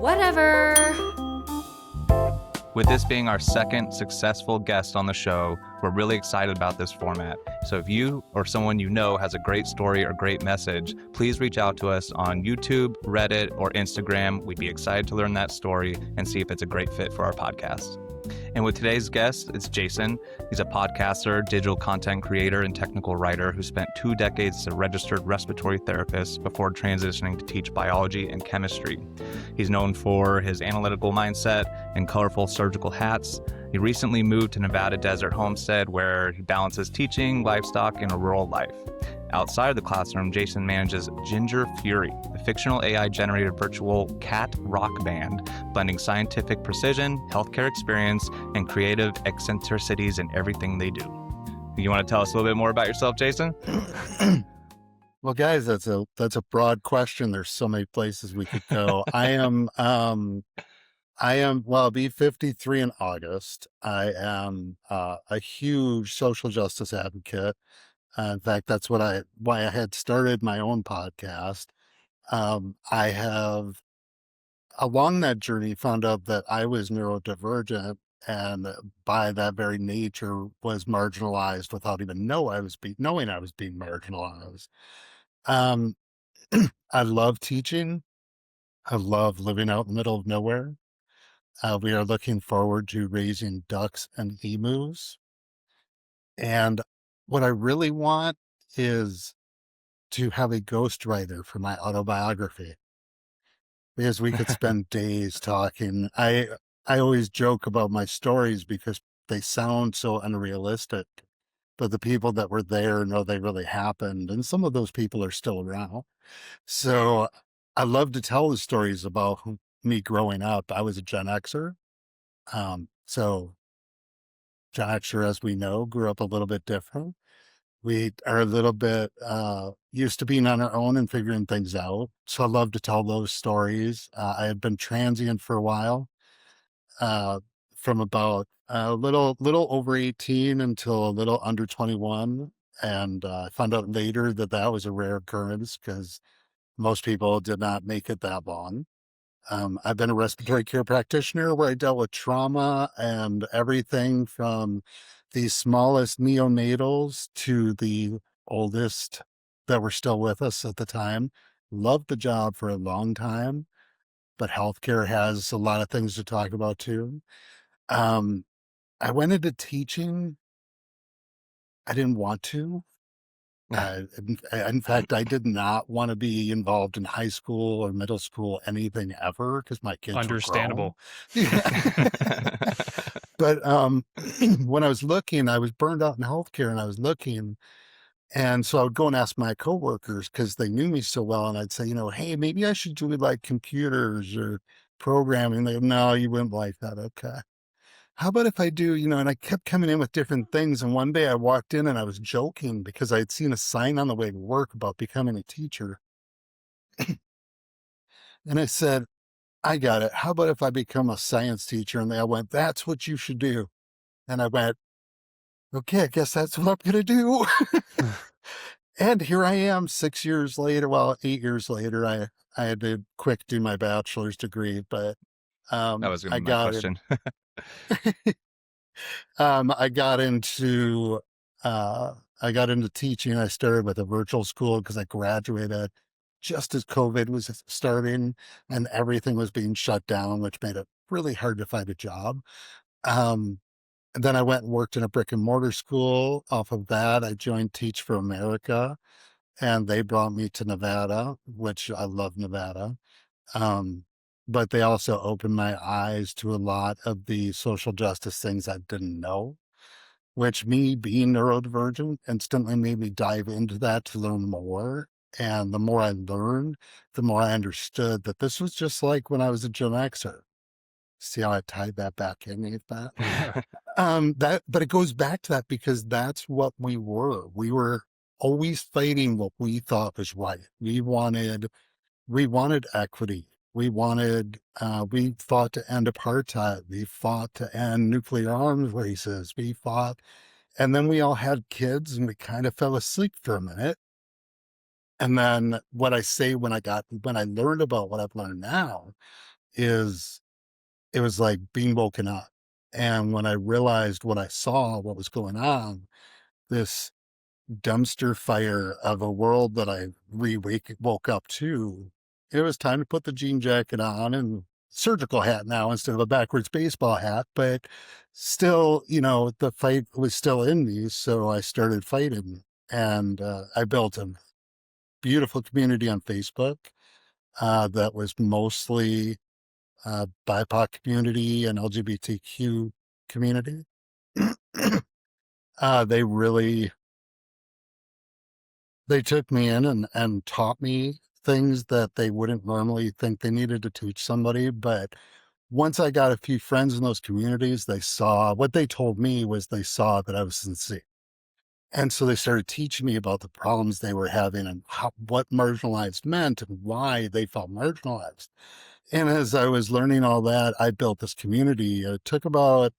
Whatever. With this being our second successful guest on the show, we're really excited about this format. So if you or someone you know has a great story or great message, please reach out to us on YouTube, Reddit, or Instagram. We'd be excited to learn that story and see if it's a great fit for our podcast. And with today's guest, it's Jason. He's a podcaster, digital content creator, and technical writer who spent 2 decades as a registered respiratory therapist before transitioning to teach biology and chemistry. He's known for his analytical mindset and colorful surgical hats. He recently moved to Nevada Desert Homestead, where he balances teaching, livestock, and a rural life. Outside of the classroom, Jason manages Ginger Fury, a fictional AI-generated virtual cat rock band, blending scientific precision, healthcare experience, and creative eccentricities in everything they do. You want to tell us a little bit more about yourself, Jason? Well, guys, that's a broad question. There's so many places we could go. I'll be 53 in August. I am a huge social justice advocate. In fact, that's why I had started my own podcast. I have, along that journey, found out that I was neurodivergent, and by that very nature was marginalized without even knowing I was being marginalized. Um, I love teaching. I love living out in the middle of nowhere. We are looking forward to raising ducks and emus. And what I really want is to have a ghostwriter for my autobiography, because we could spend days talking. I always joke about my stories because they sound so unrealistic, but the people that were there know they really happened, and some of those people are still around. So I love to tell the stories about me growing up. I was a Gen Xer. So Gen Xer, as we know, grew up a little bit different. We are a little bit used to being on our own and figuring things out. So I love to tell those stories. I had been transient for a while, from about a little over 18 until a little under 21. And I found out later that that was a rare occurrence because most people did not make it that long. I've been a respiratory care practitioner where I dealt with trauma and everything from the smallest neonatals to the oldest that were still with us at the time. Loved the job for a long time, but healthcare has a lot of things to talk about too. I went into teaching. I didn't want to. In fact, I did not want to be involved in high school or middle school, anything ever, because my kids Understandable. were grown. But when I was looking, I was burned out in healthcare, and I was looking. And so I would go and ask my coworkers because they knew me so well. And I'd say, hey, maybe I should do like computers or programming. They go, no, you wouldn't like that. Okay. How about if I do, and I kept coming in with different things. And one day I walked in and I was joking because I had seen a sign on the way to work about becoming a teacher. And I said, I got it. How about if I become a science teacher? And they all went, that's what you should do. And I went, okay, I guess that's what I'm going to do. And here I am 8 years later. I had to quick do my bachelor's degree, but That was I my got question. I got into teaching. I started with a virtual school because I graduated just as COVID was starting and everything was being shut down, which made it really hard to find a job. And then I went and worked in a brick and mortar school. Off of that, I joined Teach for America, and they brought me to Nevada, which I love Nevada. But they also opened my eyes to a lot of the social justice things I didn't know, which, me being neurodivergent, instantly made me dive into that to learn more. And the more I learned, the more I understood that this was just like when I was a Gen Xer. See how I tied that back in with that? But it goes back to that because that's what we were. We were always fighting what we thought was right. We wanted equity. We fought to end apartheid. We fought to end nuclear arms races. And then we all had kids and we kind of fell asleep for a minute. And then what I say when I learned about what I've learned now is it was like being woken up. And when I realized what I saw, what was going on, this dumpster fire of a world that I woke up to, it was time to put the jean jacket on and surgical hat now instead of a backwards baseball hat. But still, the fight was still in me. So I started fighting, and I built a beautiful community on Facebook that was mostly BIPOC community and LGBTQ community. They really they took me in and taught me things that they wouldn't normally think they needed to teach somebody. But once I got a few friends in those communities, they saw what they told me was they saw that I was sincere. And so they started teaching me about the problems they were having and what marginalized meant and why they felt marginalized. And as I was learning all that, I built this community. It took about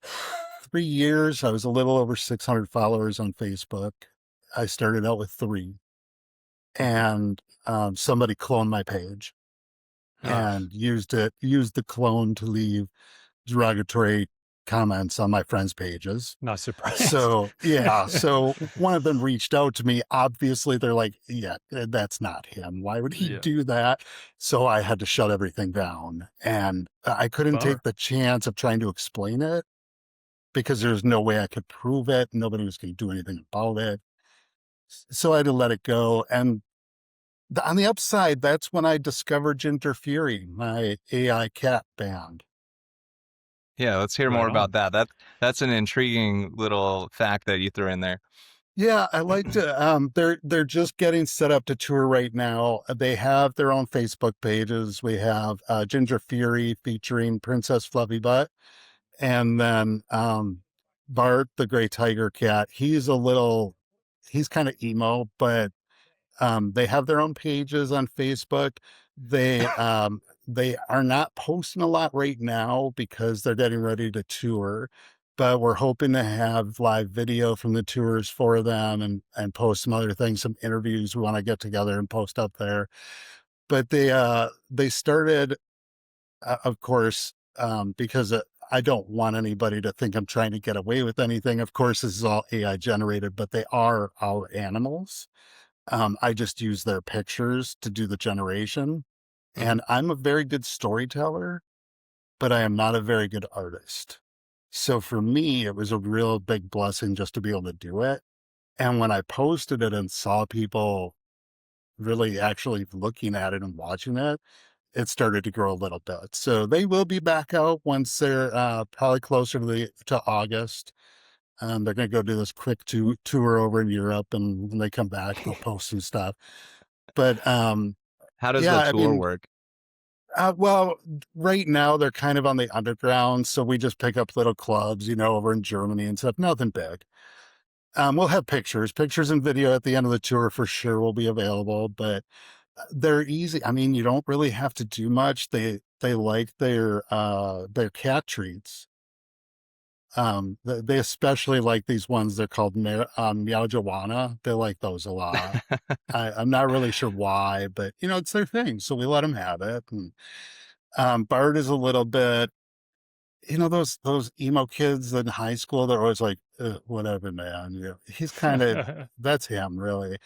3 years. I was a little over 600 followers on Facebook. I started out with 3, and somebody cloned my page Ugh, and used the clone to leave derogatory comments on my friends' pages. not surprised. So yeah, so one of them reached out to me. Obviously, they're like, "Yeah, that's not him. Why would he Yeah. do that?" So I had to shut everything down, and I couldn't Bummer. take the chance of trying to explain it because there's no way I could prove it. Nobody was going to do anything about it. So I had to let it go. And on the upside, that's when I discovered Ginger Fury, my AI cat band. Yeah, let's hear more Right about on. that. That's an intriguing little fact that you threw in there. Yeah, I like to. They're just getting set up to tour right now. They have their own Facebook pages. We have Ginger Fury featuring Princess Fluffy Butt, and then Bart, the gray tiger cat. He's kind of emo, but they have their own pages on Facebook. They are not posting a lot right now because they're getting ready to tour, but we're hoping to have live video from the tours for them and post some other things, some interviews we want to get together and post up there. But they started, of course, because I don't want anybody to think I'm trying to get away with anything. Of course, this is all AI generated, but they are our animals. I just use their pictures to do the generation. Mhm. And I'm a very good storyteller, but I am not a very good artist. So for me, it was a real big blessing just to be able to do it. And when I posted it and saw people really actually looking at it and watching it, it started to grow a little bit. So they will be back out once they're probably closer to August. They're going to go do this quick tour over in Europe, and when they come back, they'll post some stuff. But How does yeah, the I tour mean, work? well, right now they're kind of on the underground, so we just pick up little clubs, over in Germany and stuff. Nothing big. We'll have pictures and video at the end of the tour for sure will be available, but they're easy. I mean, you don't really have to do much. They like their cat treats. They especially like these ones. They're called Meow Joanna. They like those a lot. I'm not really sure why, but it's their thing, so we let them have it. And Bart is a little bit, those emo kids in high school. They're always like, whatever, man. He's kind of that's him, really.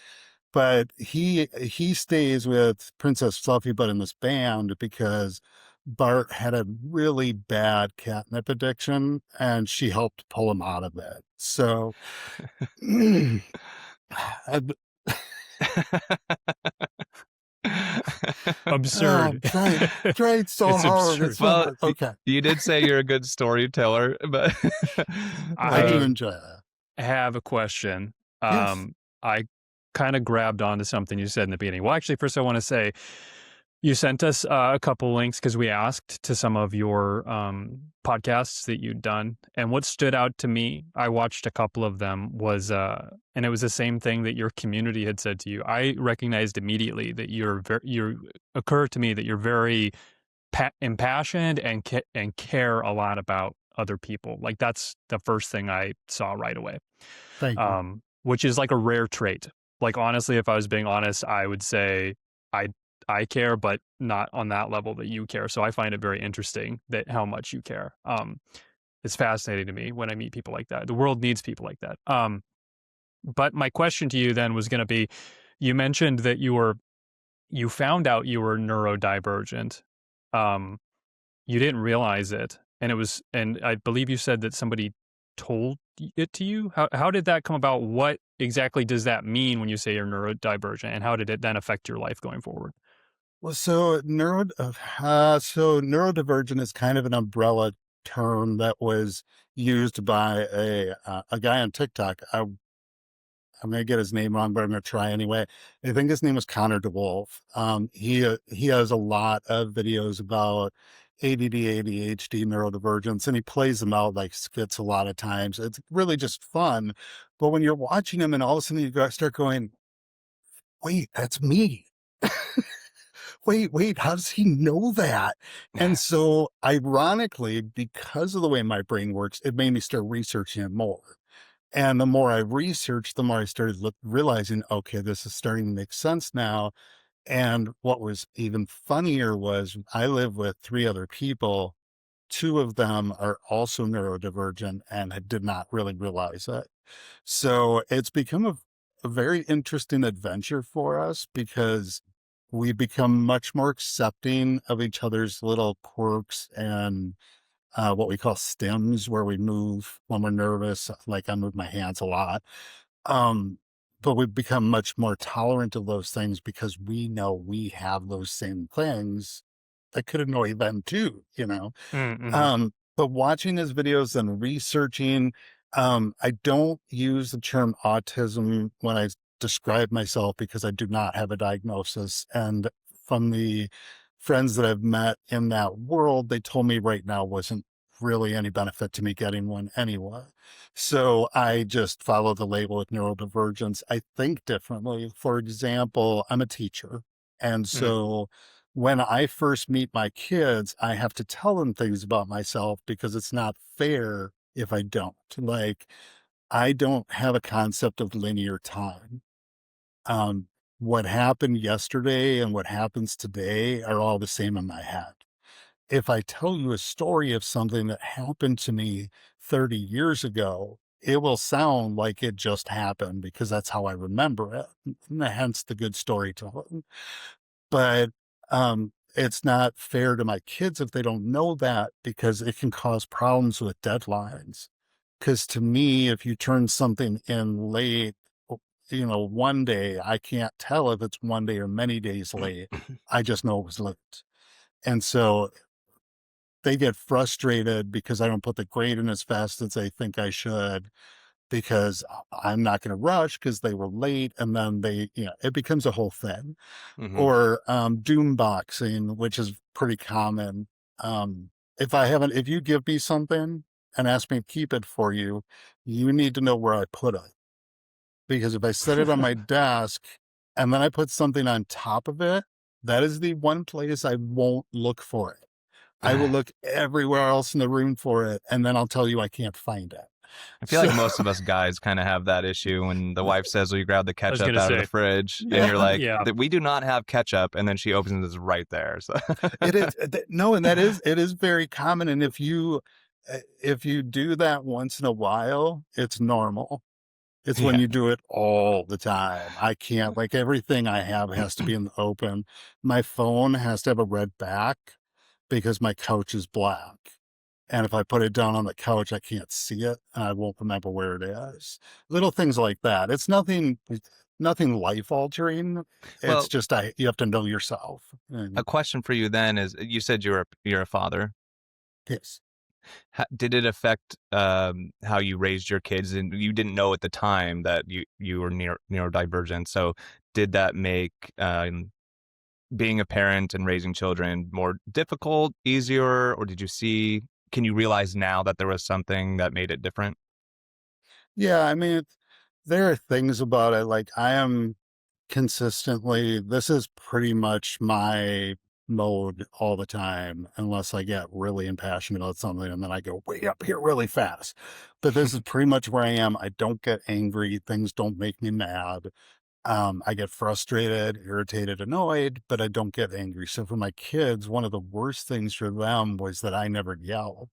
But he stays with Princess Fluffy Butt in this band because Bart had a really bad catnip addiction, and she helped pull him out of it. So I, Absurd. tried so It's hard. absurd. It's not Well, okay. you did say you're a good storyteller, but I do I enjoy that. have a question. Yes, I kind of grabbed onto something you said in the beginning. Well, actually, first I want to say you sent us a couple links because we asked to some of your podcasts that you'd done. And what stood out to me, I watched a couple of them, was, and it was the same thing that your community had said to you. I recognized immediately that occurred to me that you're very impassioned and care a lot about other people. Like that's the first thing I saw right away, thank you. which is like a rare trait. Like honestly, if I was being honest, I would say I I care, but not on that level that you care. So I find it very interesting that how much you care. It's fascinating to me when I meet people like that. The world needs people like that. But my question to you then was going to be, you mentioned that you found out you were neurodivergent. Um, you didn't realize it, and I believe you said that somebody told it to you. How did that come about? What exactly does that mean when you say you're neurodivergent, and how did it then affect your life going forward? Well, so neurodivergent is kind of an umbrella term that was used by a guy on TikTok. I'm gonna get his name wrong, but I'm gonna try anyway. I think his name was Connor DeWolf. He has a lot of videos about ADD, ADHD, neurodivergence, and he plays them out like skits a lot of times. It's really just fun. But when you're watching him and all of a sudden start going, wait, that's me. Wait, how does he know that? And so, ironically, because of the way my brain works, it made me start researching it more. And the more I researched, the more I started realizing, okay, this is starting to make sense now. And what was even funnier was I live with three other people. Two of them are also neurodivergent, and I did not really realize it. So it's become a very interesting adventure for us because we become much more accepting of each other's little quirks and what we call stims, where we move when we're nervous. Like I move my hands a lot. Um, but we've become much more tolerant of those things because we know we have those same things that could annoy them too, you know? Mm-hmm. But watching his videos and researching, I don't use the term autism when I describe myself because I do not have a diagnosis. And from the friends that I've met in that world, they told me right now wasn't really any benefit to me getting one anyway. So I just follow the label with neurodivergence. I think differently. For example, I'm a teacher. And Mm. so when I first meet my kids, I have to tell them things about myself because it's not fair if I don't. Like, I don't have a concept of linear time. Um, what happened yesterday and what happens today are all the same in my head. If I tell you a story of something that happened to me 30 years ago, it will sound like it just happened because that's how I remember it. Hence the good storytelling. But, it's not fair to my kids if they don't know that because it can cause problems with deadlines. Because to me, if you turn something in late, one day, I can't tell if it's one day or many days late. I just know it was late. And so they get frustrated because I don't put the grade in as fast as they think I should because I'm not going to rush because they were late. And then it becomes a whole thing. Hmm. Or doom boxing, which is pretty common. If you give me something and ask me to keep it for you, you need to know where I put it. Because if I set it on my desk and then I put something on top of it, that is the one place I won't look for it. I will look everywhere else in the room for it, and then I'll tell you I can't find it. I feel So, like most of us guys kind of have that issue when the wife says, "Will you grab the I was ketchup gonna out of the say, fridge?" And yeah. you're like, yeah. "We do not have ketchup," and then she opens it, it's right there. So, It is no, and it is very common. And if you do that once in a while, it's normal. It's when yeah. you do it all the time. I can't like everything I have has to be in the open. My phone has to have a red back because my couch is black. And if I put it down on the couch, I can't see it and I won't remember where it is. Little things like that. It's nothing life altering. It's Well, just you have to know yourself. a And question for you then is: you said you're a father. yes. Did it affect how you raised your kids? And you didn't know at the time that you were neurodivergent. So did that make being a parent and raising children more difficult, easier, or did you see? Can you realize now that there was something that made it different? Yeah, I mean, there are things about it, like, I am consistently this is pretty much my mode all the time, unless I get really impassioned about something, and then I go way up here really fast. But this is pretty much where I am. I don't get angry, things don't make me mad. I get frustrated, irritated, annoyed, but I don't get angry. So for my kids, one of the worst things for them was that I never yelled.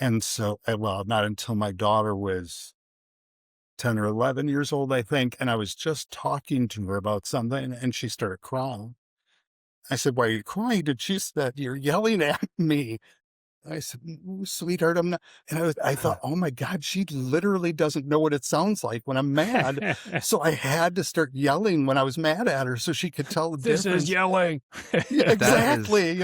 And so, well, not until my daughter was 10 or 11 years old, I think. And I was just talking to her about something and she started crying. I said, "Why are you crying?" And she said, "You're yelling at me." I said, Sweetheart, I'm not." And I thought, oh my God, she literally doesn't know what it sounds like when I'm mad. So I had to start yelling when I was mad at her so she could tell the This is difference. yelling. Yeah, That is exactly.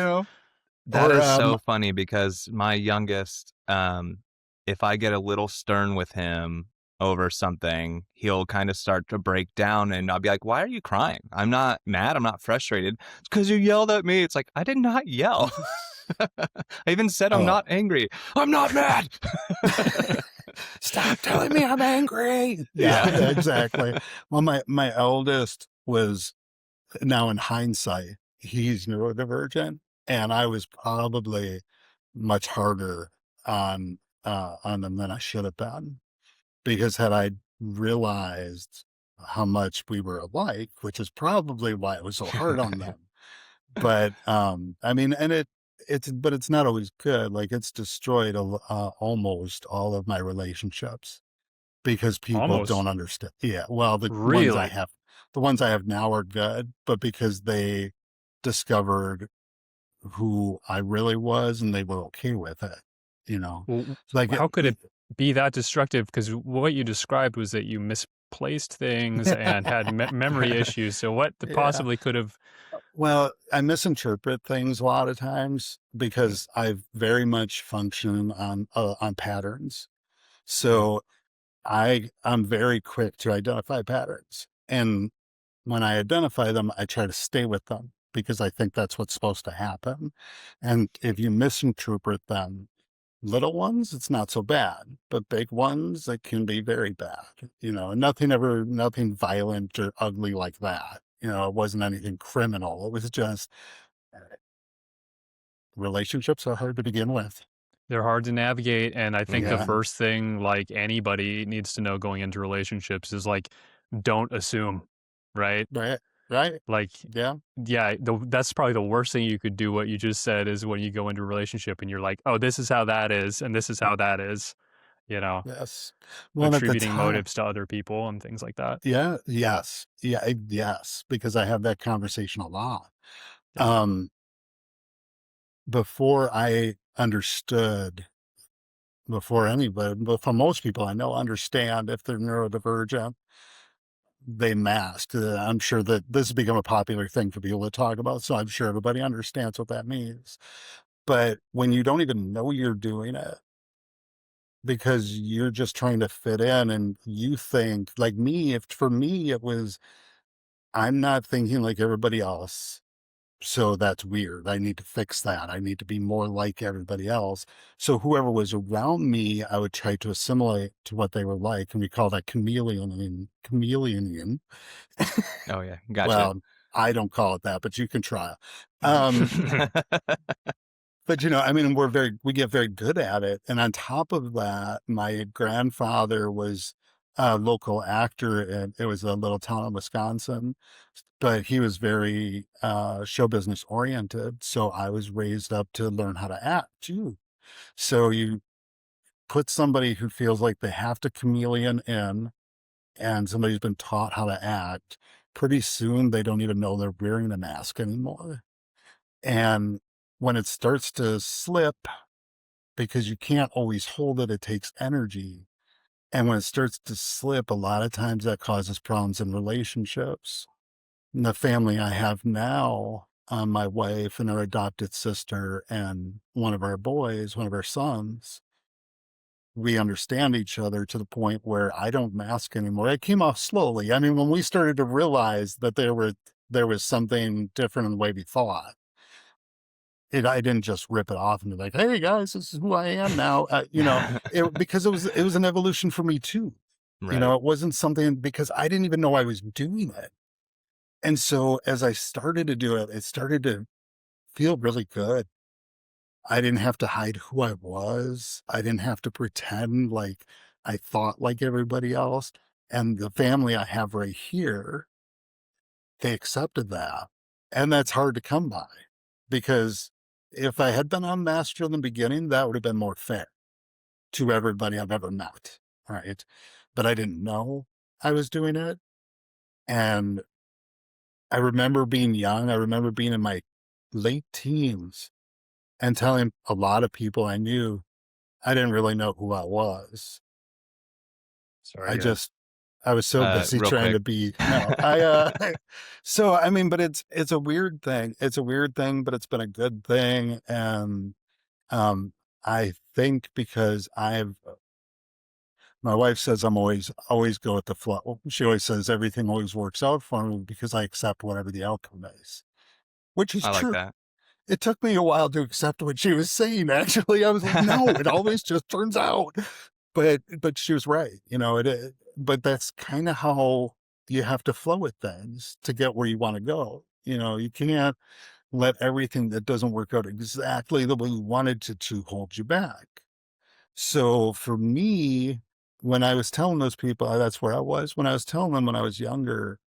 that Or, is so funny because my youngest, if I get a little stern with him over something, he'll kind of start to break down and I'll be like, "Why are you crying? I'm not mad. I'm not frustrated. It's because you yelled at me." It's like, I did not yell. I even said I'm oh, not angry. I'm not mad. stop telling me I'm angry. Yeah, Yeah. exactly. Well, my eldest was, now in hindsight, he's neurodivergent, and I was probably much harder on them than I should have been. Because had I realized how much we were alike, which is probably why it was so hard on them. But, I mean, and it's not always good. Like, it's destroyed almost all of my relationships because people Almost. don't understand. Yeah, well, Really? the ones I have now are good, but because they discovered who I really was and they were okay with it, you know? Well, Like, how could it be that destructive? Because what you described was that you misplaced things and had memory issues. So what yeah. possibly could have? Well, I misinterpret things a lot of times Mm, because I very much function on patterns. mm, So I'm very quick to identify patterns. And when I identify them, I try to stay with them because I think that's what's supposed to happen. And if you misinterpret them, little ones, it's not so bad, but big ones, it can be very bad, and nothing violent or ugly like that. It wasn't anything criminal. It was just relationships are hard to begin with. they're hard to navigate, and I think the Yeah. Mhm. first thing like anybody needs to know going into relationships is like, don't assume, right? Right. Right. Like, Yeah. yeah, that's probably the worst thing you could do. What you just said is when you go into a relationship and you're like, oh, this is how that is, and this is how that is, you know, Yes. Well, and at the attributing time, motives to other people and things like that. yeah. Yes. Yeah. Yes. Because I have that conversation a lot. Yeah. Um, before I understood, before anybody, but for most people I know understand if they're neurodivergent, they mask. I'm sure that this has become a popular thing for people to talk about, so I'm sure everybody understands what that means. But when you don't even know you're doing it because you're just trying to fit in and you think like me, if for me it was, I'm not thinking like everybody else. So that's weird. I need to fix that. I need to be more like everybody else. So whoever was around me, I would try to assimilate to what they were like. And we call that chameleon. Oh yeah, gotcha. Well, I don't call it that, but you can try. Um, but I mean, we get very good at it. And on top of that, my grandfather was a local actor, and it was a little town in Wisconsin, but he was very show business oriented. So I was raised up to learn how to act too. So you put somebody who feels like they have to chameleon in, and somebody who's been taught how to act, pretty soon they don't even know they're wearing a mask anymore. And when it starts to slip, because you can't always hold it, it takes energy. And when it starts to slip, a lot of times that causes problems in relationships. And the family I have now, my wife and our adopted sister and one of our boys, one of our sons, we understand each other to the point where I don't mask anymore. It came off slowly. I mean, when we started to realize that there was something different in the way we thought, I didn't just rip it off and be like, "Hey guys, this is who I am now." Because it was an evolution for me too. Right. It wasn't something because I didn't even know I was doing it. And so as I started to do it, it started to feel really good. I didn't have to hide who I was. I didn't have to pretend like I thought like everybody else. And the family I have right here, they accepted that. And that's hard to come by because if I had been unmasked from the beginning, that would have been more fair to everybody I've ever met. Right. But I didn't know I was doing it. And I remember being young. I remember being in my late teens and telling a lot of people I knew I didn't really know who I was. Sorry, I yeah. just I was so busy Real trying quick. to be no, so I mean, but it's a weird thing. It's a weird thing, but it's been a good thing. And um I think because my wife says I'm always go with the flow. She always says everything always works out for me because I accept whatever the outcome is, which is I like true. that. It took me a while to accept what she was saying, actually. I was like, "No, it always just turns out." But she was right, but that's kinda how you have to flow with things to get where you wanna go. You can't let everything that doesn't work out exactly the way you wanted to hold you back. So, for me, when I was telling those people that's where I was, when I was telling them when I was younger,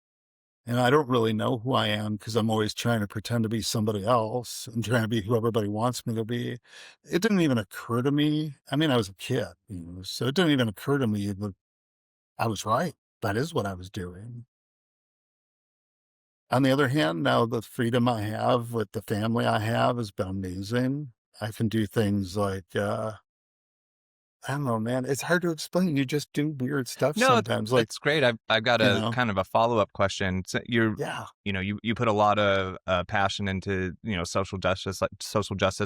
and I don't really know who I am because I'm always trying to pretend to be somebody else and trying to be who everybody wants me to be. It didn't even occur to me. I mean, I was a kid, so it didn't even occur to me that I was right. That is what I was doing. On the other hand, now the freedom I have with the family I have has been amazing. I can do things like, I don't know, man. It's hard to explain. You just do weird stuff No, sometimes. Like, that's great. I've got you a know, kind of a follow-up question. So yeah. you put a lot of passion into, social justice,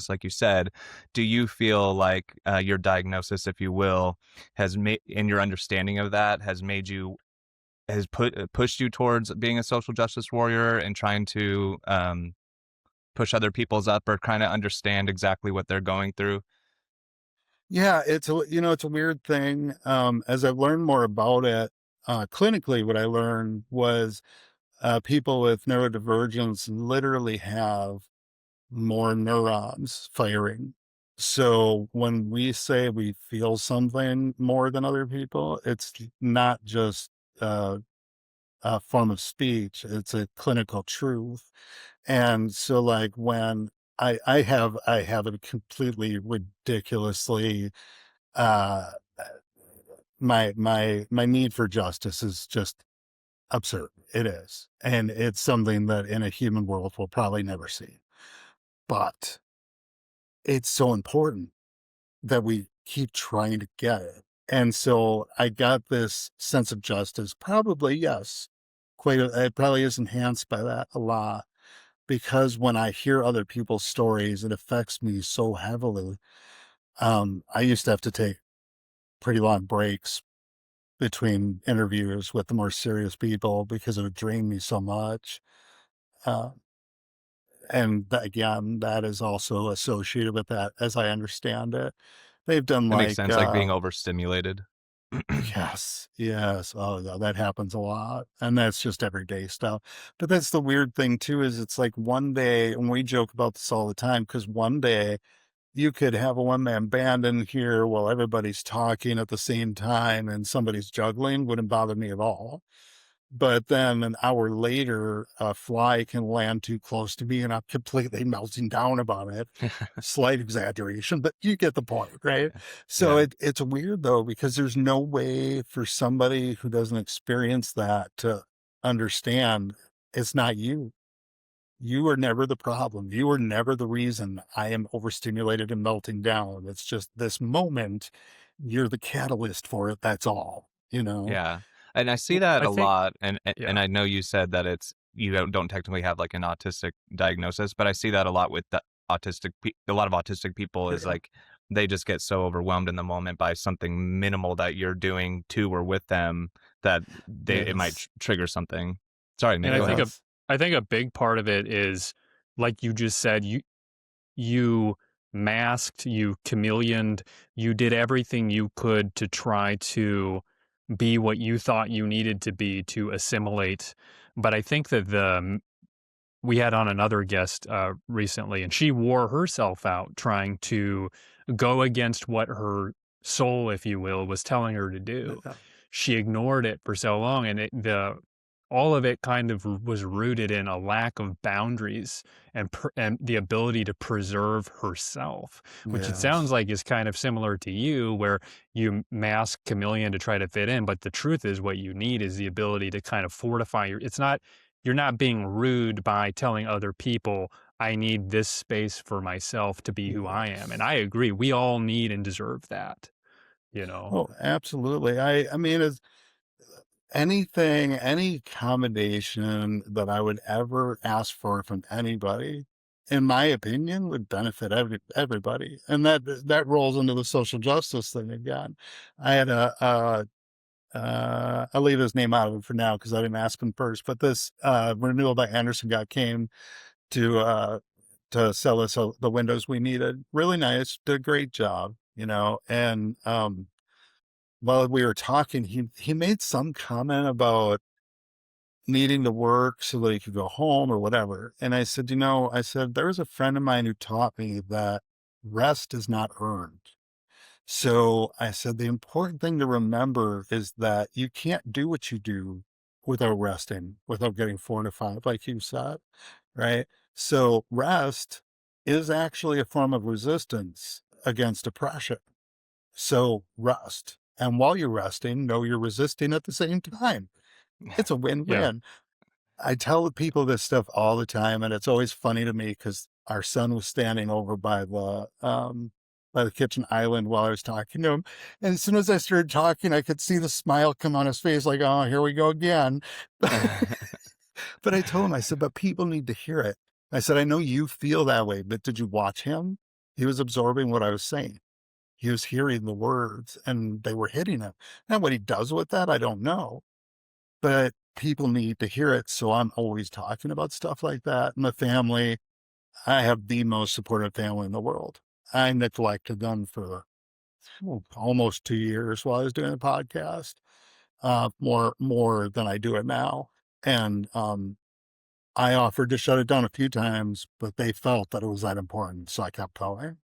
like you said. Do you feel like your diagnosis, if you will, has made, and your understanding of that has made you, has pushed you towards being a social justice warrior and trying to push other people's up or kind of understand exactly what they're going through? Yeah, it's a weird thing. As I've learned more about it, clinically, what I learned was people with neurodivergence literally have more neurons firing. So when we say we feel something more than other people, it's not just uh, a form of speech; it's a clinical truth. And so, like when I have a completely ridiculously uh my need for justice is just absurd. It is. And it's something that in a human world we'll probably never see. But it's so important that we keep trying to get it. And so I got this sense of justice, probably, yes, it probably is enhanced by that a lot because when I hear other people's stories, it affects me so heavily. I used to have to take pretty long breaks between interviews with the more serious people because it would drain me so much. Uh, and again, that is also associated with that, as I understand it. They've done It makes like, sense, like being overstimulated. yes, yes. Oh, yeah, that happens a lot. And that's just everyday stuff. But that's the weird thing too, is it's like one day, and we joke about this all the time, because one day you could have a one-man band in here while everybody's talking at the same time and somebody's juggling, wouldn't bother me at all. But then an hour later, a fly can land too close to me and I'm completely melting down about it. Slight exaggeration, but you get the point, right? So Yeah. it's weird though, because there's no way for somebody who doesn't experience that to understand it's not you. You are never the problem. You are never the reason I am overstimulated and melting down. It's just this moment, you're the catalyst for it. That's all, you know? Yeah, and I see Well, that I a think lot, and yeah. I know you said that it's you don't technically have, like, an autistic diagnosis, but I see that a lot with the a lot of autistic people is, Yeah. like, they just get so overwhelmed in the moment by something minimal that you're doing to or with them that it might Yes. trigger something. Sorry, And man, I go think ahead. a Yes. I think a big part of it is, like you just said, you masked, you chameleoned, you did everything you could to try to be what you thought you needed to be to assimilate. But I think that we had on another guest recently, and she wore herself out trying to go against what her soul, if you will, was telling her to do. Yeah. She ignored it for so long, and the all of it kind of was rooted in a lack of boundaries and the ability to preserve herself, which it sounds Yes. like is kind of similar to you, where you mask chameleon to try to fit in. But the truth is, what you need is the ability to kind of fortify your. It's not you're not being rude by telling other people, I need this space for myself to be who I am. And Yes. I agree. We all need and deserve that, you know? Oh, absolutely. I mean, it's anything, any accommodation that I would ever ask for from anybody, in my opinion, would benefit everybody. And that rolls into the social justice thing again. I had I'll leave his name out of it for now because I didn't ask him first. But this renewal by Anderson got came to sell us the windows we needed. Really nice, did a great job, you know. And while we were talking, he made some comment about needing to work so that he could go home or whatever. And I said, I said, there was a friend of mine who taught me that rest is not earned. So I said, the important thing to remember is that you can't do what you do without resting, without getting fortified, like you said, right? So rest is actually a form of resistance against oppression. So rest. And while you're resting, know you're resisting at the same time. It's a Yeah. win-win. I tell the people this stuff all the time, and it's always funny to me because our son was standing over by the kitchen island while I was talking to him. And as soon as I started talking, I could see the smile come on his face, like, oh, here we go again. But I told him, I said, but people need to hear it. I said, I know you feel that way, but did you watch him? He was absorbing what I was saying. He was hearing the words and they were hitting him. And what he does with that, I don't know. But people need to hear it. So I'm always talking about stuff like that. And the family, I have the most supportive family in the world. I neglected them for almost 2 years while I was doing the podcast, more than I do it now. And I offered to shut it down a few times, but they felt that it was that important, so I kept going.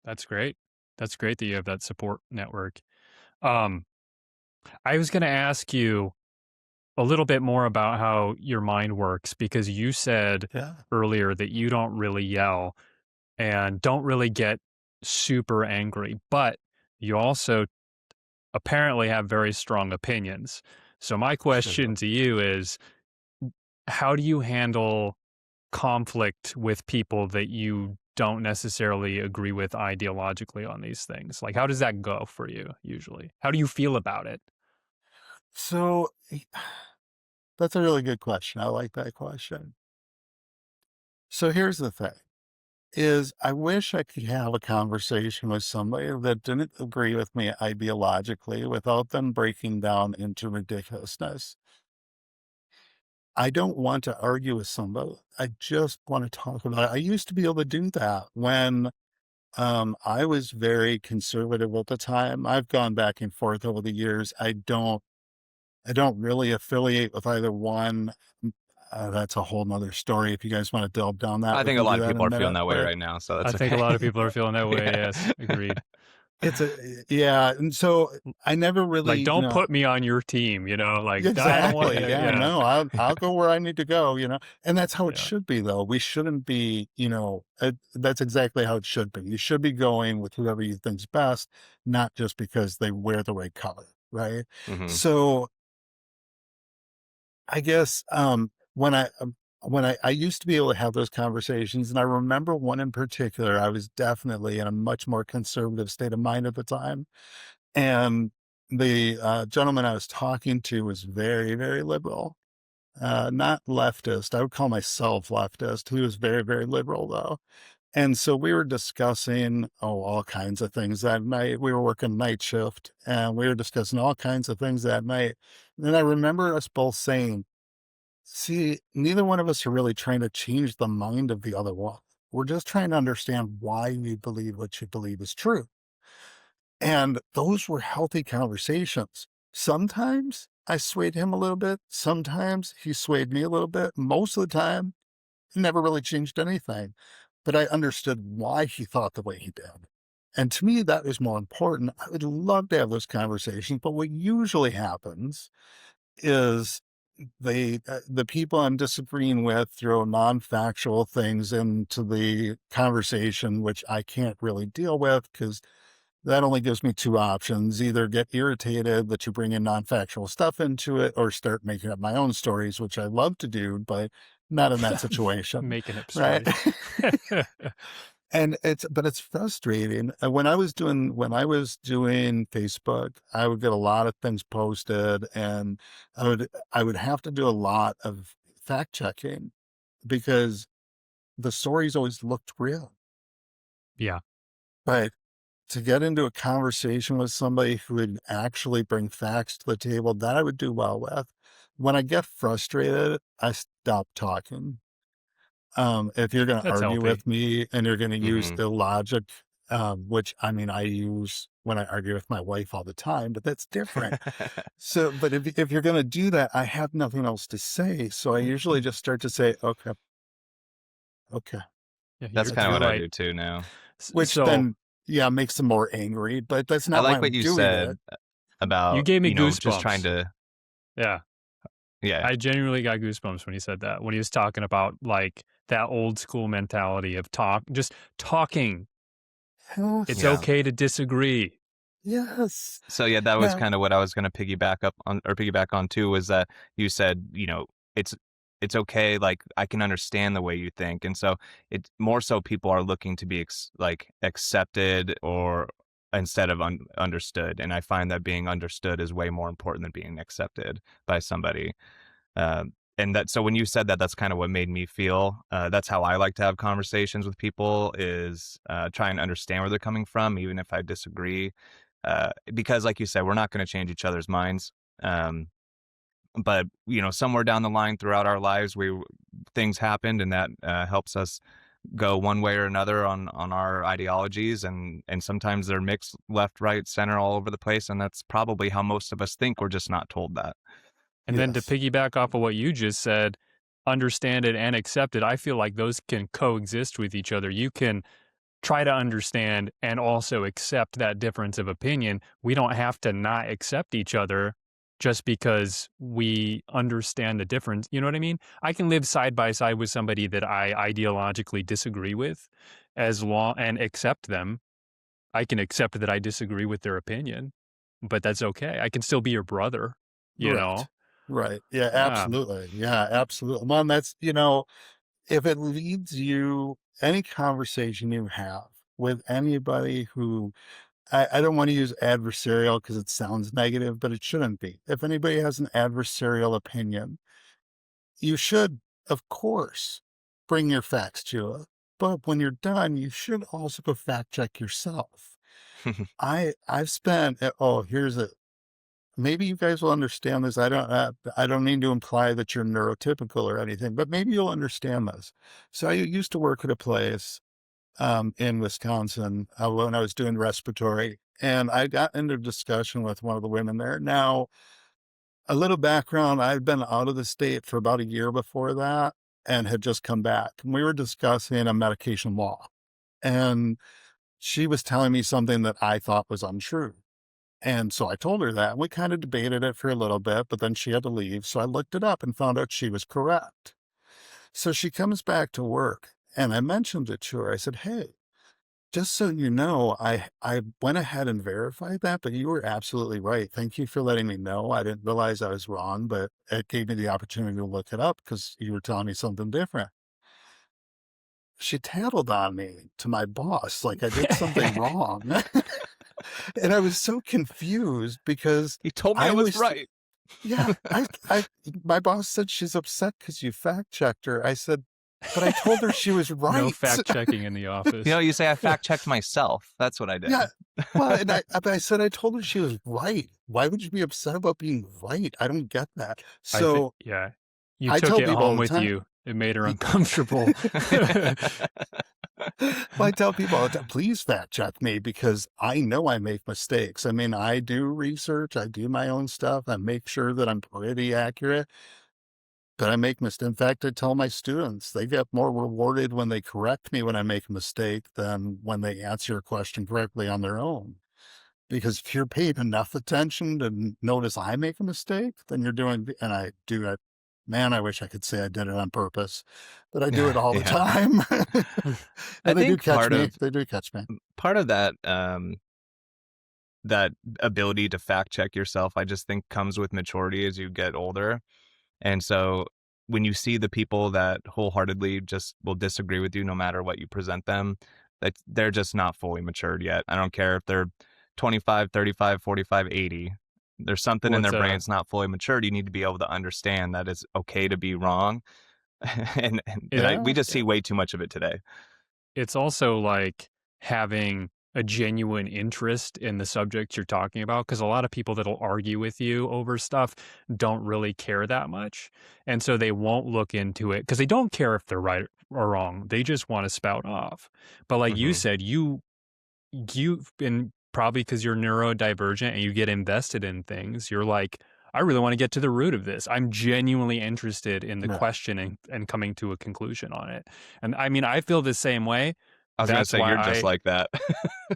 That's great. That's great that you have that support network. Um, I was going to ask you a little bit more about how your mind works because you said Yeah, earlier that you don't really yell and don't really get super angry, but you also apparently have very strong opinions. So my question sure. to you is, how do you handle conflict with people that you don't necessarily agree with ideologically on these things? Like, how does that go for you usually? How do you feel about it? So that's a really good question. I like that question. So here's the thing is I wish I could have a conversation with somebody that didn't agree with me ideologically without them breaking down into ridiculousness. I don't want to argue with somebody. I just want to talk about it. I used to be able to do that when I was very conservative at the time. I've gone back and forth over the years. I don't really affiliate with either one. That's a whole nother story. If you guys want to delve down that, I we think a can do lot of that in people a are feeling minute. that way But right now, so I that's think a okay. lot of people are feeling that way. Yeah. Yes, agreed. it's a yeah, and so I never Like, really, don't put me on your team, like, I don't want, exactly. Yeah, yeah, no, I'll go where I need to go, and that's how it yeah, should be, though. We shouldn't be, that's exactly how it should be. You should be going with whoever you think's best, not just because they wear the right color, right? Mhm. So I guess, when I used to be able to have those conversations, and I remember one in particular, I was definitely in a much more conservative state of mind at the time, and the, gentleman I was talking to was very, very liberal, not leftist. I would call myself leftist. He was very, very liberal, though, and so we were discussing, all kinds of things that night. We were working night shift, and we were discussing all kinds of things that night, and I remember us both saying, see, neither one of us are really trying to change the mind of the other one. We're just trying to understand why you believe what you believe is true. And those were healthy conversations. Sometimes I swayed him a little bit. Sometimes he swayed me a little bit. Most of the time, it never really changed anything. But I understood why he thought the way he did. And to me, that is more important. I would love to have those conversations. But what usually happens is the people I'm disagreeing with throw non-factual things into the conversation, which I can't really deal with because that only gives me two options: either get irritated that you bring in non-factual stuff into it, or start making up my own stories, which I love to do, but not in that situation, Making up right? stories. And it's frustrating. When I was doing Facebook, I would get a lot of things posted, and I would have to do a lot of fact checking because the stories always looked real. Yeah. But to get into a conversation with somebody who would actually bring facts to the table, that I would do well with. When I get frustrated, I stop talking. If you're going to That's argue healthy. with me and you're going to use Hmm. illogic, which I mean, I use when I argue with my wife all the time, but that's different. So, but if you're going to do that, I have nothing else to say. So I usually just start to say, okay, okay, Yeah, That's that's kind of you're what I fine, right. do too now. which So then, yeah, makes them more angry, but that's I not why like what I'm you doing it. said you about, gave me just trying goosebumps. to, Yeah. yeah. I genuinely got goosebumps when he said that. When he was talking about like that old school mentality of just talking. It's Yes, Yeah. okay to disagree. yes. So yeah, that was Now, kind of what I was going to piggyback on too, was that you said, it's it's okay, like I can understand the way you think. And so it's more so people are looking to be like accepted, or instead of understood. And I find that being understood is way more important than being accepted by somebody. And that, so when you said that, that's kind of what made me feel. That's how I like to have conversations with people, is try and understand where they're coming from, even if I disagree. Because, like you said, we're not going to change each other's minds. Um, but somewhere down the line throughout our lives, things happened, and that helps us go one way or another on our ideologies, and sometimes they're mixed left, right, center, all over the place, and that's probably how most of us think. We're just not told that. And then to yes, piggyback off of what you just said, understand it and accept it. I feel like those can coexist with each other. You can try to understand and also accept that difference of opinion. We don't have to not accept each other just because we understand the difference. You know what I mean? I can live side by side with somebody that I ideologically disagree with as long and accept them. I can accept that I disagree with their opinion, but that's okay. I can still be your brother, you right, know? right. Yeah, Um, absolutely. Yeah, absolutely. Well, and that's, if it leads you, any conversation you have with anybody who, I don't want to use adversarial because it sounds negative, but it shouldn't be. If anybody has an adversarial opinion, you should, of course, bring your facts to it. But when you're done, you should also go fact check yourself. I've spent, here's a, maybe you guys will understand this. I don't mean to imply that you're neurotypical or anything, but maybe you'll understand this. So I used to work at a place in Wisconsin when I was doing respiratory, and I got into a discussion with one of the women there. Now, a little background: I'd been out of the state for about a year before that and had just come back. And we were discussing a medication law, and she was telling me something that I thought was untrue. And so I told her that. We kind of debated it for a little bit, but then she had to leave. So I looked it up and found out she was correct. So she comes back to work, and I mentioned it to her. I said, "Hey, just so you know, I went ahead and verified that, but you were absolutely right. Thank you for letting me know. I didn't realize I was wrong, but it gave me the opportunity to look it up because you were telling me something different." She tattled on me to my boss like I did something wrong. And I was so confused because You told me I I was always, right. yeah, my boss said she's upset because you fact checked her. I said, but I told her she was no right. fact checking in the office. You say I fact checked myself. That's what I did. Yeah. Well, and I said, I told her she was right. Why would you be upset about being right? I don't get that. I think, So yeah, you I took tell it people all home the with time. you. It made her y- uncomfortable. Well, I tell people all the time, please fact check me because I know I make mistakes. I mean, I do research, I do my own stuff, I make sure that I'm pretty accurate, but I make mistakes. In fact, I tell my students they get more rewarded when they correct me when I make a mistake than when they answer a question correctly on their own. because if you're paying enough attention to notice I make a mistake, then you're doing, and I do it. Man, I wish I could say I did it on purpose, but I do it all the Yeah. time. I And they do think catch me. They do catch me. part of that that ability to fact check yourself, I just think comes with maturity as you get older. And so when you see the people that wholeheartedly just will disagree with you no matter what you present them, that they're just not fully matured yet. I don't care if they're 25, 35, 45, 80. There's something in What's their brains not fully matured. You need to be able to understand that it's okay to be wrong. We Yeah. just see way too much of it today. it's also like having a genuine interest in the subject you're talking about, because a lot of people that'll argue with you over stuff don't really care that much, and so they won't look into it because they don't care if they're right or wrong. They just want to spout off. But like you Hmm. said, you've been, probably because you're neurodivergent and you get invested in things, you're like, I really want to get to the root of this. I'm genuinely interested in the Yeah. questioning and coming to a conclusion on it. And I mean, I feel the same way. I was going to That's say, why you're just like that.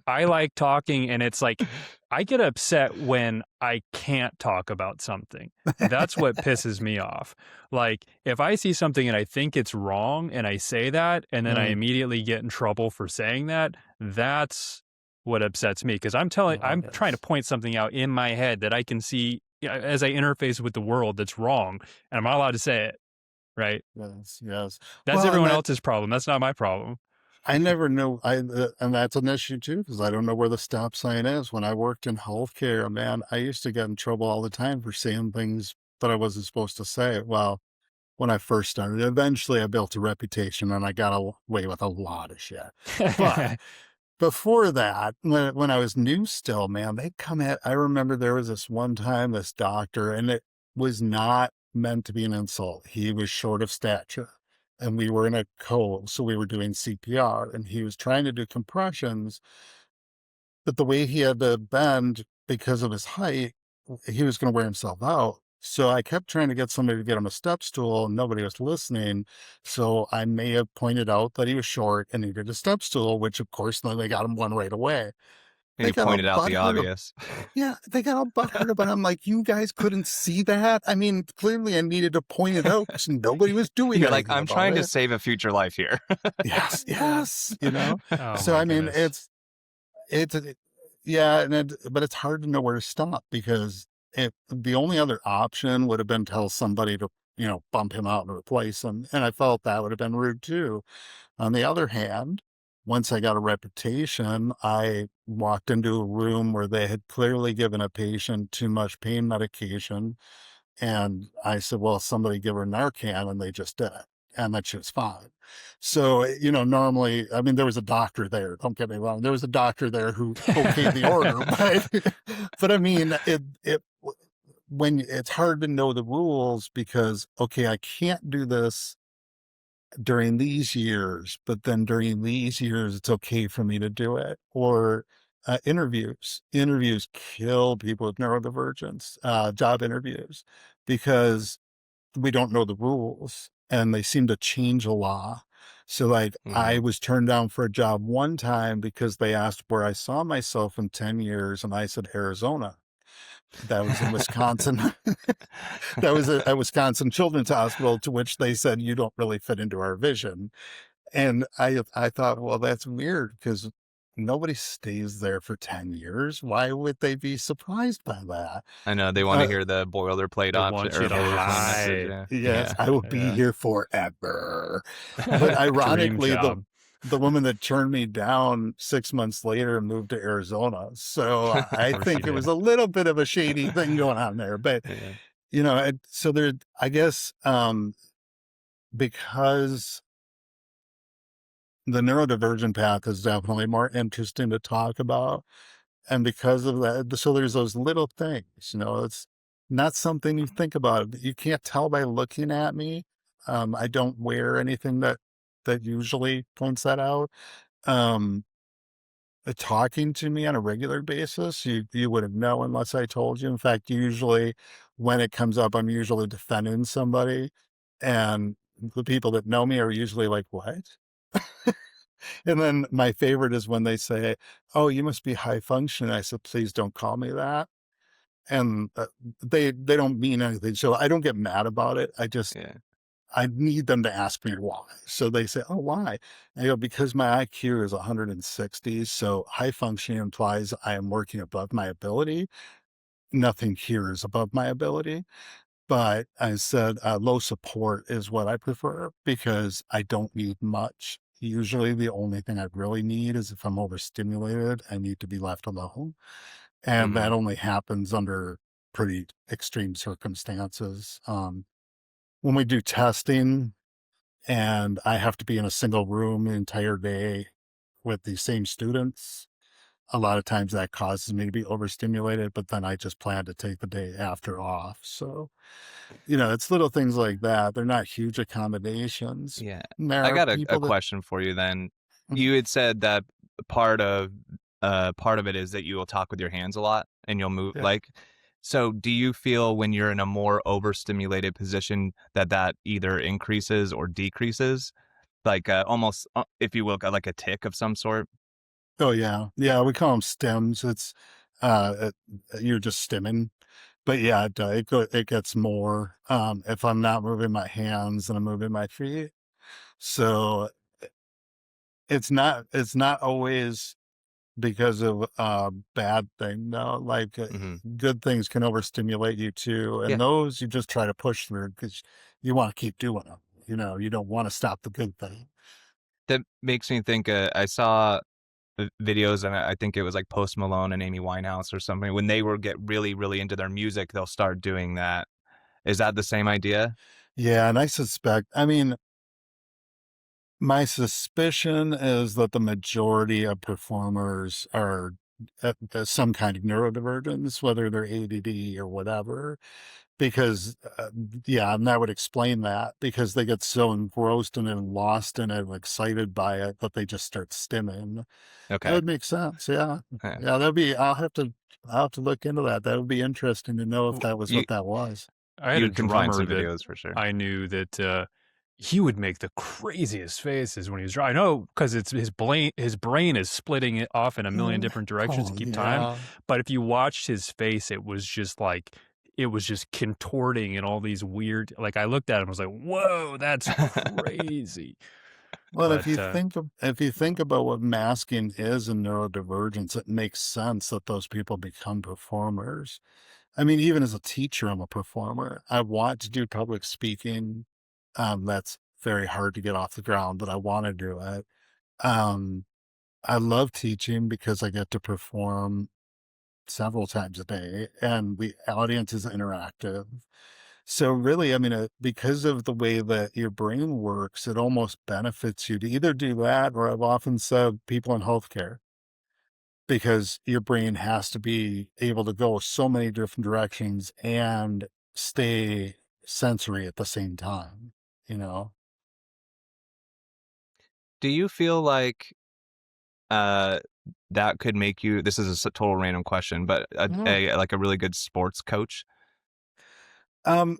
I like talking, and it's like I get upset when I can't talk about something. That's what pisses me off. Like if I see something and I think it's wrong and I say that and then I Mm. immediately get in trouble for saying that, that's what upsets me, because I'm Oh, trying to yes. point something out in my head that I can see, as I interface with the world, that's wrong, and I'm not allowed to say it, right? Yes. Yes. That's Well, and everyone that else's problem. That's not my problem. I never knew. And that's an issue too, because I don't know where the stop sign is. When I worked in healthcare, man, I used to get in trouble all the time for saying things that I wasn't supposed to say. Well, when I first started, eventually I built a reputation and I got away with a lot of shit. But before that, when I was new still, man, they'd come at, I remember there was this one time, this doctor, and it was not meant to be an insult. He was short of stature and we were in a cove. So we were doing CPR and he was trying to do compressions, but the way he had to bend because of his height, he was going to wear himself out. So I kept trying to get somebody to get him a step stool and nobody was listening. So I may have pointed out that he was short and needed a step stool, which of course then they got him one right away. And They you got all pointed out the butthurt. obvious. Yeah, they got all butthurt about it. I'm like, you guys couldn't see that? I mean, clearly I needed to point it out because nobody was doing You're like, anything I'm about trying to it. save a future life here. Yes, yes, you know? Oh So, my I mean, goodness. yeah, but it's hard to know where to stop because the only other option would have been tell somebody to, bump him out and replace him. And I felt that would have been rude too. On the other hand, once I got a reputation, I walked into a room where they had clearly given a patient too much pain medication. And I said, well, somebody give her Narcan, and they just did it. And that shit's fine. So, normally, I mean, there was a doctor there. Don't get me wrong. There was a doctor there who okayed the order, but I mean, when it's hard to know the rules because, okay, I can't do this during these years, but then during these years, it's okay for me to do it. Or interviews kill people with neurodivergence, job interviews, because we don't know the rules and they seem to change a lot. So like I Hmm. was turned down for a job one time because they asked where I saw myself in 10 years and I said Arizona. That was in Wisconsin. That was a Wisconsin Children's Hospital, to which they said, you don't really fit into our vision. And I thought, well, that's weird because nobody stays there for 10 years. Why would they be surprised by that? I know they want to Uh, hear the boilerplate They option want you or to boilerplate message. lie. Yeah. yes, Yeah. I will be Yeah. here forever. But Dream ironically, the job. the woman that turned me down 6 months later moved to Arizona. So Of I course she think it was did. a little bit of a shady thing going on there. But Yeah. so there, I guess, because the neurodivergent path is definitely more interesting to talk about. And because of that, so there's those little things, it's not something you think about. You can't tell by looking at me. I don't wear anything that usually points that out. Um, Talking to me on a regular basis, you wouldn't know unless I told you. In fact, usually when it comes up, I'm usually defending somebody, and the people that know me are usually like, "What?" And then my favorite is when they say, "Oh, you must be high functioning." I said, "Please don't call me that." And, they don't mean anything, so I don't get mad about it. Yeah. I need them to ask me why. So they say, "Oh, why?" I go, "Because my IQ is 160, so high functioning implies I am working above my ability. Nothing here is above my ability." But I said, low support is what I prefer because I don't need much. Usually the only thing I really need is if I'm overstimulated, I need to be left alone. And that Mhm. only happens under pretty extreme circumstances. When we do testing and I have to be in a single room the entire day with the same students, a lot of times that causes me to be overstimulated, but then I just plan to take the day after off. So, it's little things like that. They're not huge accommodations. Yeah. And there I are got a people that question for you then. Mhm. You had said that part of part of it is that you will talk with your hands a lot and you'll move Yeah. like so do you feel when you're in a more overstimulated position that that either increases or decreases? Like almost if you will like a tick of some sort? Oh, yeah. Yeah, we call them stems. You're just stimming. But yeah, it gets more, if I'm not moving my hands and I'm moving my feet. So, it's not always because of a bad thing, though, like, Mhm. good things can overstimulate you too, Yeah. and those you just try to push through because you wanna keep doing them, you don't wanna stop the good thing. That makes me think I saw videos, and I think it was like Post Malone and Amy Winehouse or something. When they were get really, really into their music, they'll start doing that. Is that the same idea? Yeah, and I mean, my suspicion is that the majority of performers are some kind of neurodivergence, whether they're ADD or whatever. Because, yeah, and that would explain that because they get so engrossed in it and lost in it and excited by it that they just start stimming. That Okay. would make sense. Yeah. Yeah. Yeah. I'll have to look into that. That would be interesting to know if that was You what that was. I had a you can find drummer some that videos for sure. I knew that he would make the craziest faces when he was drawing. I know because it's his brain is splitting it off in a million Mm. different directions to Oh, keep time. yeah. But if you watched his face, it was just contorting in all these weird. Like I looked at him, I was like, "Whoa, that's crazy." Well, But if you think about what masking is in neurodivergence, it makes sense that those people become performers. I mean, even as a teacher, I'm a performer. I want to do public speaking. That's very hard to get off the ground, but I want to do it. Um, I love teaching because I get to perform several times a day and the audience is interactive. So really, I mean, because of the way that your brain works, it almost benefits you to either do that, or I've often said people in healthcare, because your brain has to be able to go so many different directions and stay sensory at the same time, you know? Do you feel like uh that could make you this is a total random question, but Mhm. like a really good sports coach?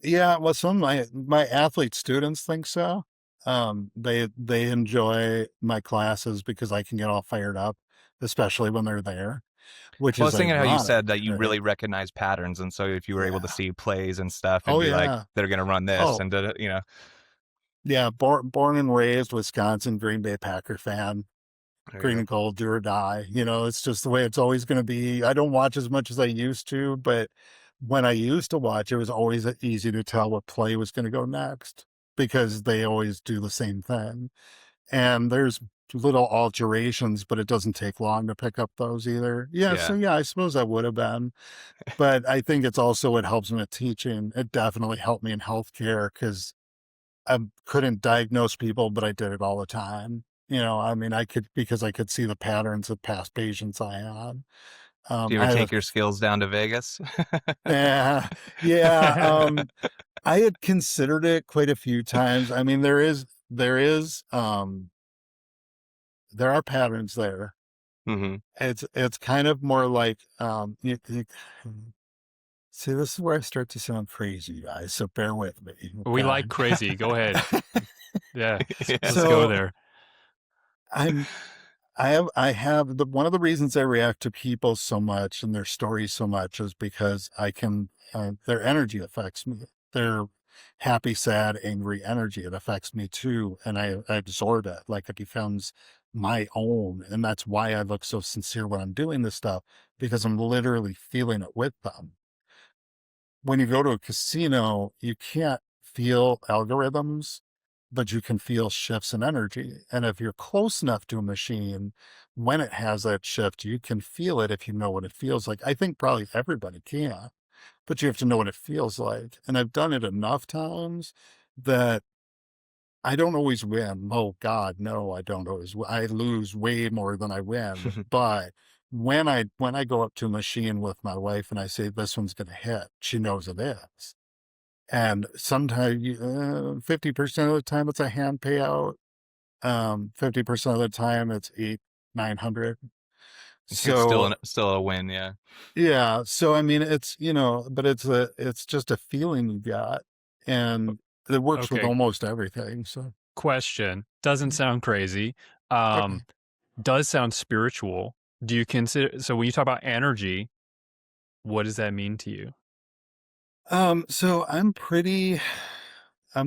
Yeah, well, some of my athlete students think so. They enjoy my classes because I can get all fired up, especially when they're there, which Well, I is was thinking how you said ironic, that you right? really recognize patterns, and so if you were able to Yeah. see plays and stuff, it'd Oh, be like yeah. they're gonna run this Oh, and you know. yeah. Born and raised Wisconsin, Green Bay Packer fan. There you Green go. and gold, do or die. It's just the way it's always going to be. I don't watch as much as I used to, but when I used to watch, it was always easy to tell what play was going to go next because they always do the same thing. And there's little alterations, but it doesn't take long to pick up those either. Yeah. So, Yeah. yeah, I suppose I would have been. But I think it's also, it helps me with teaching. It definitely helped me in healthcare because I couldn't diagnose people, but I did it all the time. I mean, I could because I could see the patterns of past patients I had. Do you I ever had a take your skills down to Vegas? yeah, yeah. I had considered it quite a few times. I mean, there are patterns there. Mhm. It's kind of more like see, this is where I start to sound crazy, guys. So bear with me, we like okay? crazy. Go ahead. Yeah, let's go So there. I'm I have the one of the reasons I react to people so much and their stories so much is because I can their energy affects me. Their happy, sad, angry energy, it affects me too. And I absorb it like it becomes my own. And that's why I look so sincere when I'm doing this stuff, because I'm literally feeling it with them. When you go to a casino, you can't feel algorithms, but you can feel shifts in energy. And if you're close enough to a machine, when it has that shift, you can feel it if you know what it feels like. I think probably everybody can, but you have to know what it feels like. And I've done it enough times that I don't always win. Oh God, no, I don't always. I lose way more than I win. But when I go up to a machine with my wife and I say this one's going to hit, she knows it is. And sometimes 50% of the time it's a hand payout. 50% of the time it's 900. It's still So still a win, yeah. yeah, so I mean it's but it's just a feeling you got, and it works with Okay, almost everything. So question. Doesn't mm, sound crazy. okay. Does sound spiritual. Do you consider, so when you talk about energy, what does that mean to you? So I'm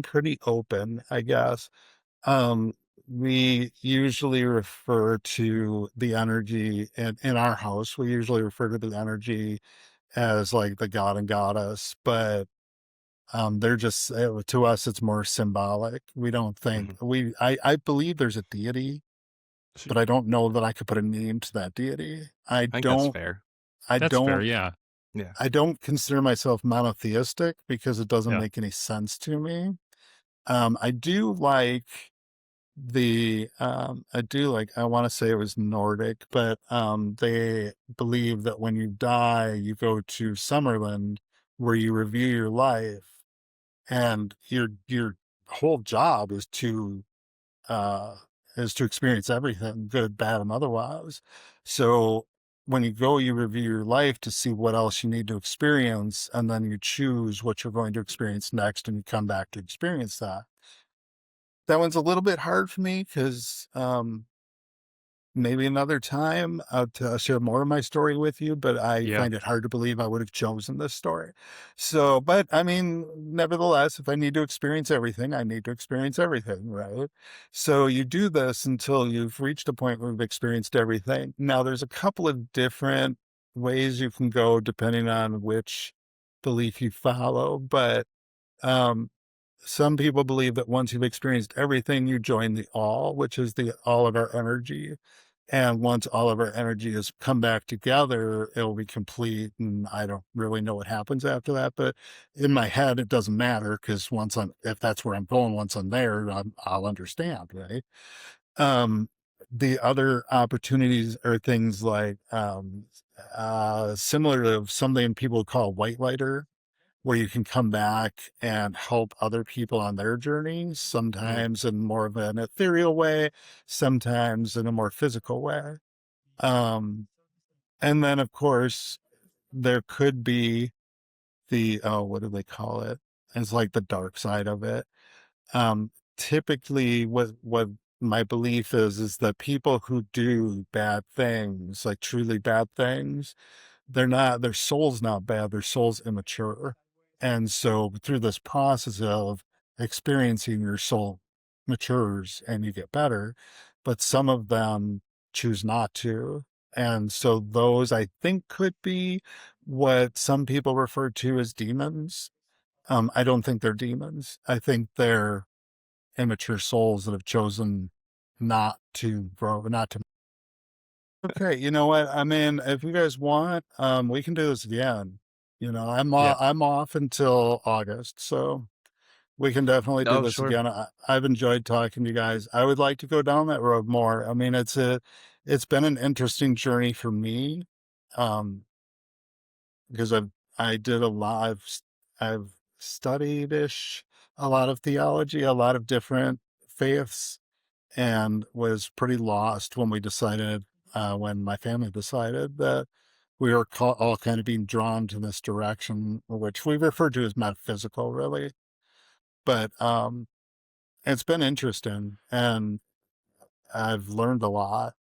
pretty open, I guess. Um, we usually refer to the energy in our house. We usually refer to the energy as like the god and goddess, but they're just to us it's more symbolic. We don't think Mhm. I believe there's a deity, I but I don't know that I could put a name to that deity. think that's fair. I That's fair. don't Yeah. Yeah. I don't consider myself monotheistic because it doesn't Yeah. make any sense to me. I do like I want to say it was Nordic, but they believe that when you die, you go to Summerland where you review your life, and your whole job uh is to experience everything, good, bad, and otherwise. So when you go, you review your life to see what else you need to experience, and then you choose what you're going to experience next, and you come back to experience that. That one's a little bit hard for me because maybe another time I'll share more of my story with you, but I Yeah. find it hard to believe I would have chosen this story. So, but I mean, nevertheless, if I need to experience everything, I need to experience everything, right? So you do this until you've reached a point where you've experienced everything. Now, there's a couple of different ways you can go depending on which belief you follow, but um, some people believe that once you've experienced everything, you join the all, which is the all of our energy. And once all of our energy has come back together, it'll be complete. And I don't really know what happens after that. But in my head, it doesn't matter because if that's where I'm going, once I'm there, I'll understand. Right. Um, the other opportunities are things like similar to something people call white lighter, where you can come back and help other people on their journey, Mhm. sometimes in more of an ethereal way, sometimes in a more physical way. Um, and then, of course, there could be what do they call it? It's like the dark side of it. Typically, what my belief is that people who do bad things, like truly bad things, their soul's not bad, their soul's immature. And so through this process of experiencing, your soul matures and you get better, but some of them choose not to. And so those I think could be what some people refer to as demons. I don't think they're demons. I think they're immature souls that have chosen not to grow, not to. Okay, you know what? I mean, if you guys want, we can do this again. Yeah. I'm off until August, so we can definitely do Oh, this sure. again. I've enjoyed talking to you guys. I would like to go down that road more. I mean, it's been an interesting journey for me, um, because I did a lot. I've studied ish a lot of theology, a lot of different faiths, and was pretty lost when when my family decided that we were all kind of being drawn to this direction, which we refer to as metaphysical, really. But it's been interesting, and I've learned a lot,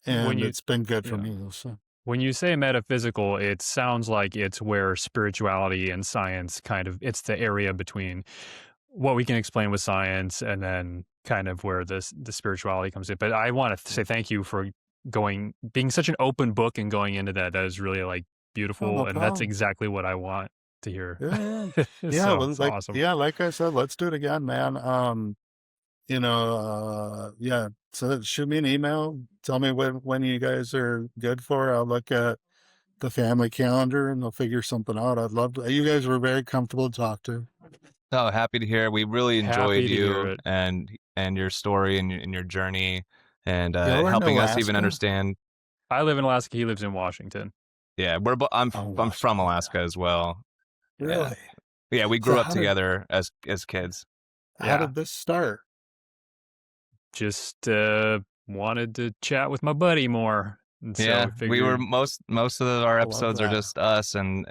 When and you it's been good for yeah. me. So, When you say metaphysical, it sounds like it's where spirituality and science it's the area between what we can explain with science and then kind of where the spirituality comes in. But I want to say thank you for being such an open book and going into that. That is really like oh, beautiful. no And that's problem. exactly what I want to hear. Yeah, yeah, yeah. So Well, it's awesome. like I said, let's do it again, man. Yeah. So shoot me an email. Tell me when you guys are good for. I'll look at the family calendar and they'll figure something out. I'd love to. You guys were very comfortable to talk to. Oh, happy to hear. We really enjoyed Happy to hear you it. and your story and your journey and Y'all are in helping us even Alaska? understand. I live in Alaska. He lives in Washington. Yeah, Oh, I'm from Washington. Alaska as well. Yeah, Really? yeah, we So grew up together as kids. how Yeah. did this start? Just wanted to chat with my buddy more. And so Yeah, we we were figured, most of our I love episodes are that. just us, and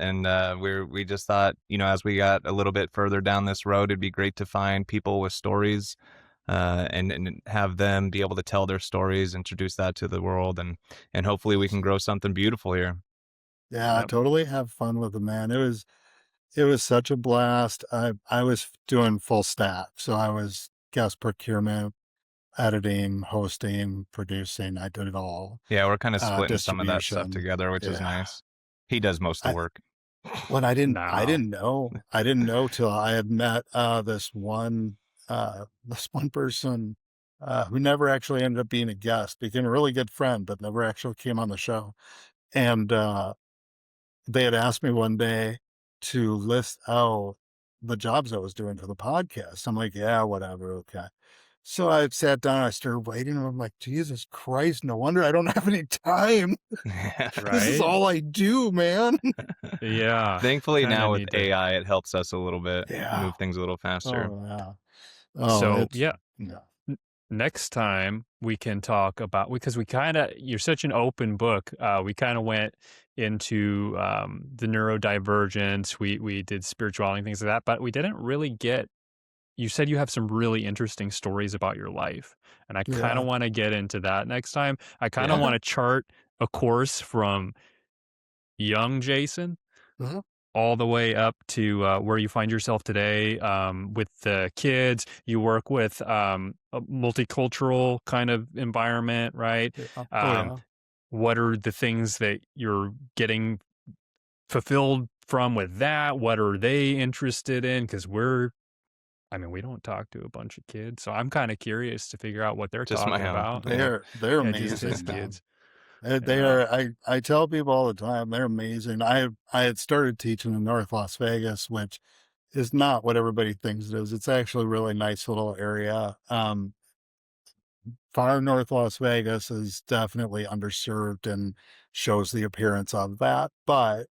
we just thought, as we got a little bit further down this road, it'd be great to find people with stories, and have them be able to tell their stories, introduce that to the world, and hopefully we can grow something beautiful here. Yeah, I yep. totally have fun with it, man. It was such a blast. I was doing full stack, so I was guest procurement, editing, hosting, producing. I did it all. Yeah, we're kind of splitting some of that stuff Distribution. together, which is Yeah. nice. He does most of I the work. when I didn't I Now, didn't know. I didn't know till I had met this one person who never actually ended up being a guest, became a really good friend, but never actually came on the show. And they had asked me one day to list out the jobs I was doing for the podcast. I'm like, yeah, whatever, okay. So I sat down, I started waiting, and I'm like, Jesus Christ, no wonder I don't have any time. This is right? all I do, man. Yeah. Thankfully Kind of now with need to. AI, it helps us a little bit Yeah. move things a little faster. Oh, yeah. Oh, So, it's yeah. yeah. Next time we can talk about, because you're such an open book. We kind of went into the neurodivergence. We did spirituality and things like that, but we didn't really get. You said you have some really interesting stories about your life, and I kind of Yeah. want to get into that next time. I kind of Yeah. Okay. want to chart a course from young Jason Uh-huh. all the way up to where you find yourself today with the kids. You work with a multicultural kind of environment, right? Yeah. Oh, Um, yeah. what are the things that you're getting fulfilled from with that? What are they interested in? Because we don't talk to a bunch of kids, so I'm kind of curious to figure out what they're Just talking my own. about. And They're yeah, just his amazing, man. kids. They Yeah. are. I tell people all the time they're amazing. I had started teaching in North Las Vegas, which is not what everybody thinks it is. It's actually a really nice little area. Far North Las Vegas is definitely underserved and shows the appearance of that. But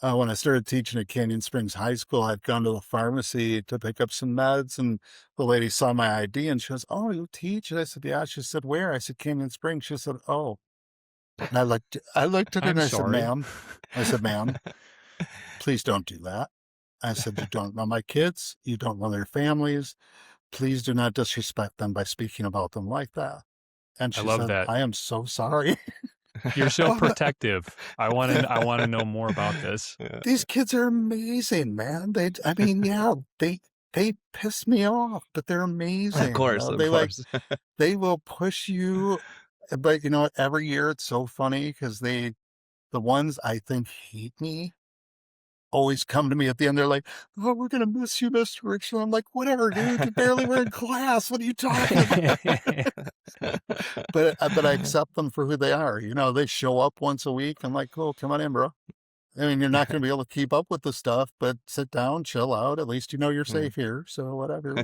when I started teaching at Canyon Springs High School, I'd gone to the pharmacy to pick up some meds, and the lady saw my ID and she goes, "Oh, you teach?" And I said, "Yeah." She said, "Where?" I said, "Canyon Springs." She said, "Oh." And I looked at her I'm and I said, sorry. "Ma'am, please don't do that." I said, "You don't know my kids. You don't know their families. Please do not disrespect them by speaking about them like that." And I she love said, that. "I am so sorry." You're so Oh, but protective. I want to know more about this. Yeah. these kids are amazing, man. I mean, yeah, they piss me off, but they're Of amazing. course, of They course. they will push you, but every year it's so funny because the ones I think hate me always come to me at the end. They're like, "Oh, we're gonna miss you, Mr. Richland." I'm like, "Whatever, dude. You barely were in class. What are you talking about?" But I accept them for who they are. They show up once a week. I'm like, "Cool, come on in, bro." I mean, you're not going to be able to keep up with the stuff, but sit down, chill out. At least you know you're Yeah. safe here. So whatever.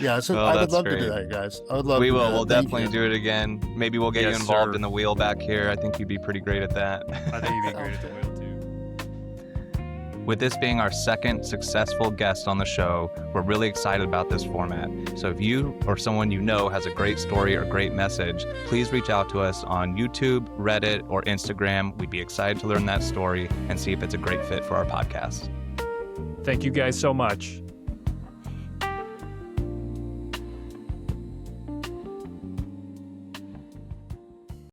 Yeah. So Well, I would that's love to do great. that, guys. I would love We to do will. that. We'll Thank definitely you. do it again. Maybe we'll get you Yes, involved sir. in the wheel back here. I think you'd be pretty great at that. I think you'd be great Sounds at the good. wheel too. With this being our second successful guest on the show, we're really excited about this format. So if you or someone you know has a great story or great message, please reach out to us on YouTube, Reddit, or Instagram. We'd be excited to learn that story and see if it's a great fit for our podcast. Thank you guys so much.